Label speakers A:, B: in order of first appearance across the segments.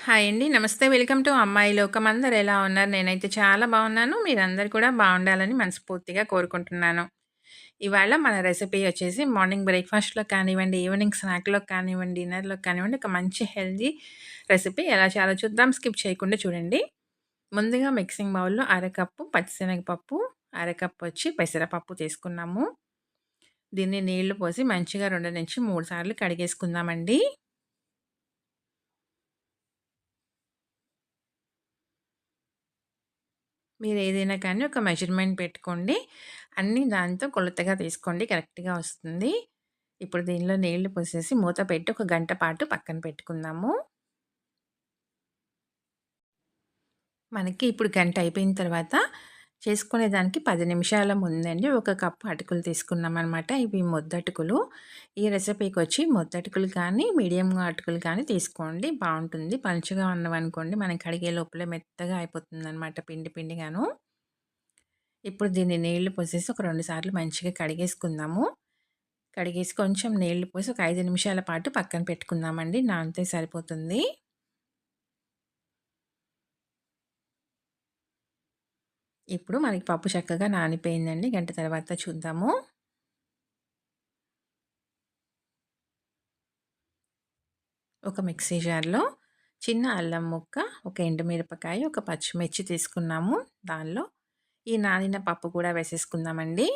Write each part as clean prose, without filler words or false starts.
A: Hi అండి. నమస్తే. Welcome to అమ్మాయి లోకం. అందరూ ఎలా ఉన్నారు? నేనైతే చాలా బాగున్నాను. మీరందరూ కూడా బాగుండాలని మనస్ఫూర్తిగా కోరుకుంటున్నాను. ఇవాళ మన రెసిపీ వచ్చేసి మార్నింగ్ బ్రేక్‌ఫాస్ట్‌లో కానివ్వండి, ఈవినింగ్ స్నాక్‌లో కానివ్వండి, డిన్నర్‌లో కానివ్వండి, ఒక మంచి హెల్తీ రెసిపీ ఎలా చేయాలో చూద్దాం. స్కిప్ చేయకుండా చూడండి. ముందుగా మిక్సింగ్ బౌల్‌లో అరకప్పు పచ్చిశనగపప్పు, అరకప్పు వచ్చి పెసరపప్పు తీసుకున్నాము. దీన్ని నీళ్లు పోసి మంచిగా 2-3 సార్లు కడిగేసుకుందామండి. మీరేదైనా కానీ ఒక మెజర్‌మెంట్ పెట్టుకోండి. అన్నీ దాంతో కొలతగా తీసుకోండి. కరెక్ట్‌గా వస్తుంది. ఇప్పుడు దీనిలో నీళ్లు పోసేసి మూత పెట్టి ఒక గంట పాటు పక్కన పెట్టుకుందాము. మనకి ఇప్పుడు గంట అయిపోయిన తర్వాత చేసుకునే దానికి 10 నిమిషాల ముందండి ఒక కప్పు అటుకులు తీసుకున్నామనమాట. ఇవి మొద్దటుకులు. ఈ రెసిపీకొచ్చి మొద్దటుకులు కానీ, మీడియం అటుకులు కానీ తీసుకోండి బావుంటుంది. పలుచగా ఉన్నవనుకోండి మనం కడిగే లోపలే మెత్తగా అయిపోతుందనమాట పిండి పిండిగాను. ఇప్పుడు దీన్ని నీళ్లు పోసేసి ఒక 2 సార్లు మంచిగా కడిగేసుకుందాము. కడిగేసి కొంచెం నీళ్లు పోసి ఒక 5 నిమిషాల పాటు పక్కన పెట్టుకుందామండి. నానితే సరిపోతుంది. ఇప్పుడు మనకి పప్పు చక్కగా నానిపోయిందండి. గంట తర్వాత చూద్దాము. ఒక మిక్సీ జార్‌లో చిన్న అల్లం ముక్క, ఒక ఎండుమిరపకాయ, ఒక పచ్చిమిర్చి తీసుకున్నాము. దానిలో ఈ నానిన పప్పు కూడా వేసేసుకుందామండి.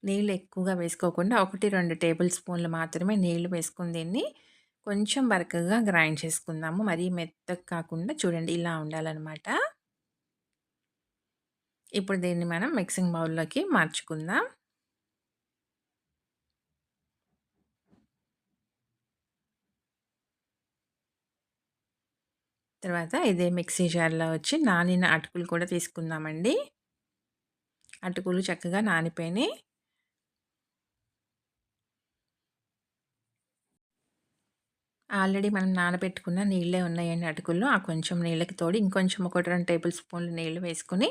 A: నీళ్ళు ఎక్కువగా వేసుకోకుండా 1, 2 టేబుల్ స్పూన్లు మాత్రమే నీళ్లు వేసుకొని దీన్ని కొంచెం బరకగా గ్రైండ్ చేసుకుందాము. మరీ మెత్తగా కాకుండా చూడండి ఇలా ఉండాలనమాట. ఇప్పుడు దీన్ని మనం మిక్సింగ్ బౌల్‌లోకి మార్చుకుందాం. తర్వాత ఇదే మిక్సీ జార్‌లో వచ్చి నానిన అటుకులు కూడా తీసుకుందామండి. అటుకులు చక్కగా నానిపోయినాయి. ఆల్రెడీ మనం నానబెట్టుకున్న నీళ్ళే ఉన్నాయండి అటుకుల్లో. ఆ కొంచెం నీళ్ళకి తోడు ఇంకొంచెం ఒక 2 టేబుల్ స్పూన్లు నీళ్లు వేసుకొని,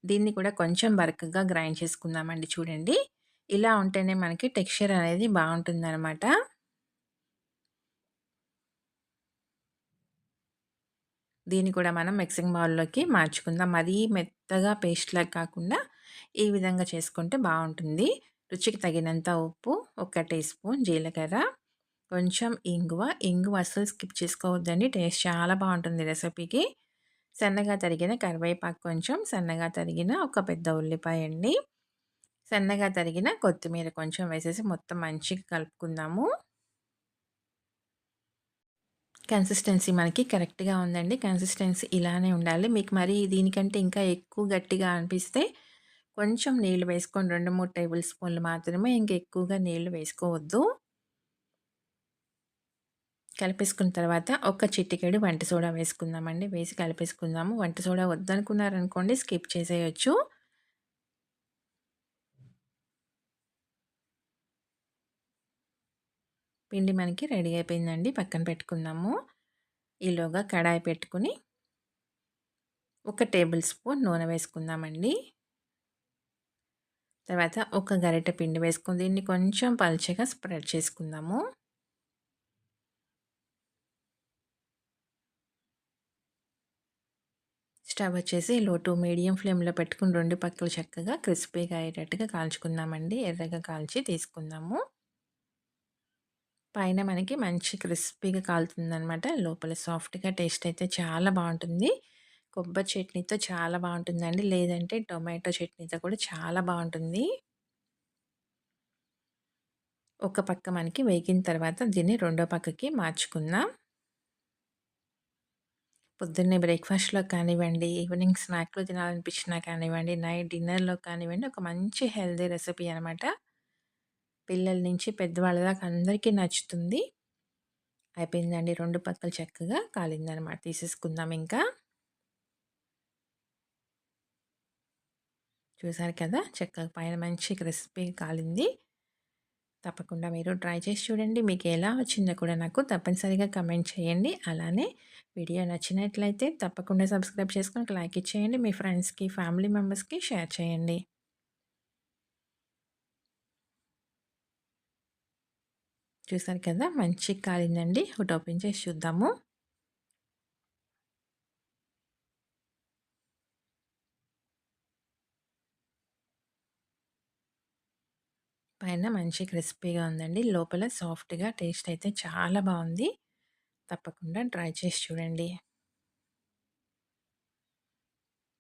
A: దీన్ని కూడా కొంచెం బరకగా గ్రైండ్ చేసుకుందామండి చూడండి. ఇలా ఉంటేనే మనకి టెక్స్చర్ అనేది బావుంటుందనమాట. దీన్ని కూడా మనం మిక్సింగ్ బౌల్‌లోకి మార్చుకుందాం. మరీ మెత్తగా పేస్ట్‌లాగా కాకుండా ఈ విధంగా చేసుకుంటే బావుంటుంది. రుచికి తగినంత ఉప్పు, ఒక టీ స్పూన్ జీలకర్ర, కొంచెం ఇంగువ. ఇంగువ అస్సలు స్కిప్ చేసుకోవద్దండి. టేస్ట్ చాలా బావుంటుంది రెసిపీకి. సన్నగా తరిగిన కరివేపాకు కొంచెం, సన్నగా తరిగిన ఒక పెద్ద ఉల్లిపాయ అండి. సన్నగా తరిగిన కొత్తిమీర కొంచెం వేసేసి మొత్తం మంచిగా కలుపుకుందాము. కన్సిస్టెన్సీ మనకి కరెక్ట్‌గా ఉందండి. కన్సిస్టెన్సీ ఇలానే ఉండాలి. మీకు మరి దీనికంటే ఇంకా ఎక్కువ గట్టిగా అనిపిస్తే కొంచెం నీళ్లు వేసుకొని 2, 3 టేబుల్ స్పూన్లు మాత్రమే ఇంక ఎక్కువగా నీళ్లు వేసుకోవద్దు. కలిపేసుకున్న తర్వాత ఒక చిటికెడు వంట సోడా వేసుకుందామండి. వేసి కలిపేసుకుందాము. వంట సోడా వద్దనుకున్నారనుకోండి స్కిప్ చేసేయొచ్చు. పిండి మనకి రెడీ అయిపోయిందండి. పక్కన పెట్టుకుందాము. ఈలోగా కడాయి పెట్టుకొని ఒక టేబుల్ స్పూన్ నూనె వేసుకుందామండి. తర్వాత ఒక గరిటె పిండి వేసుకొని దీన్ని కొంచెం పల్చగా స్ప్రెడ్ చేసుకుందాము. స్టవ్ వచ్చేసి లో టు మీడియం ఫ్లేమ్‌లో పెట్టుకొని 2 పక్కలు చక్కగా క్రిస్పీగా అయ్యేటట్టుగా కాల్చుకుందామండి. ఎర్రగా కాల్చి తీసుకుందాము. పైన మనకి మంచి క్రిస్పీగా కాలుతుందనమాట. లోపల సాఫ్ట్‌గా టేస్ట్ అయితే చాలా బావుంటుంది. కొబ్బరి చట్నీతో చాలా బావుంటుందండి. లేదంటే టొమాటో చట్నీతో కూడా చాలా బావుంటుంది. ఒక పక్క మనకి వేగిన తర్వాత దీన్ని రెండో పక్కకి మార్చుకుందాం. పొద్దున్నే బ్రేక్‌ఫాస్ట్‌లో కానివ్వండి, ఈవినింగ్ స్నాక్‌లో తినాలనిపించినా కానివ్వండి, నైట్ డిన్నర్‌లో కానివ్వండి, ఒక మంచి హెల్తీ రెసిపీ అనమాట. పిల్లల నుంచి పెద్దవాళ్ళ దాకా అందరికీ నచ్చుతుంది. అయిపోయిందండి. 2 పక్కలు చక్కగా కాలిందనమాట. తీసేసుకుందాం ఇంకా. చూసారు కదా! చక్కగా పైన మంచి క్రిస్పీగా కాలింది. తప్పకుండా మీరు ట్రై చేసి చూడండి. మీకు ఎలా వచ్చిందో కూడా నాకు తప్పనిసరిగా కమెంట్ చేయండి. అలానే వీడియో నచ్చినట్లయితే తప్పకుండా సబ్స్క్రైబ్ చేసుకొని ఒక లైక్ ఇచ్చేయండి. మీ ఫ్రెండ్స్‌కి, ఫ్యామిలీ మెంబర్స్‌కి షేర్ చేయండి. చూసారు కదా! మంచిగా కాలిందండి. ఒకటి ఓపెన్ చేసి చూద్దాము. పైన మంచి క్రిస్పీగా ఉందండి. లోపల సాఫ్ట్‌గా టేస్ట్ అయితే చాలా బావుంది. తప్పకుండా ట్రై చేసి చూడండి.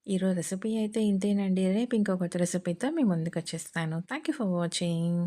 A: ఈరోజు రెసిపీ అయితే ఇంతేనండి. రేపు ఇంకో కొత్త రెసిపీతో మీ ముందుకొచ్చేస్తాను. Thank you for watching.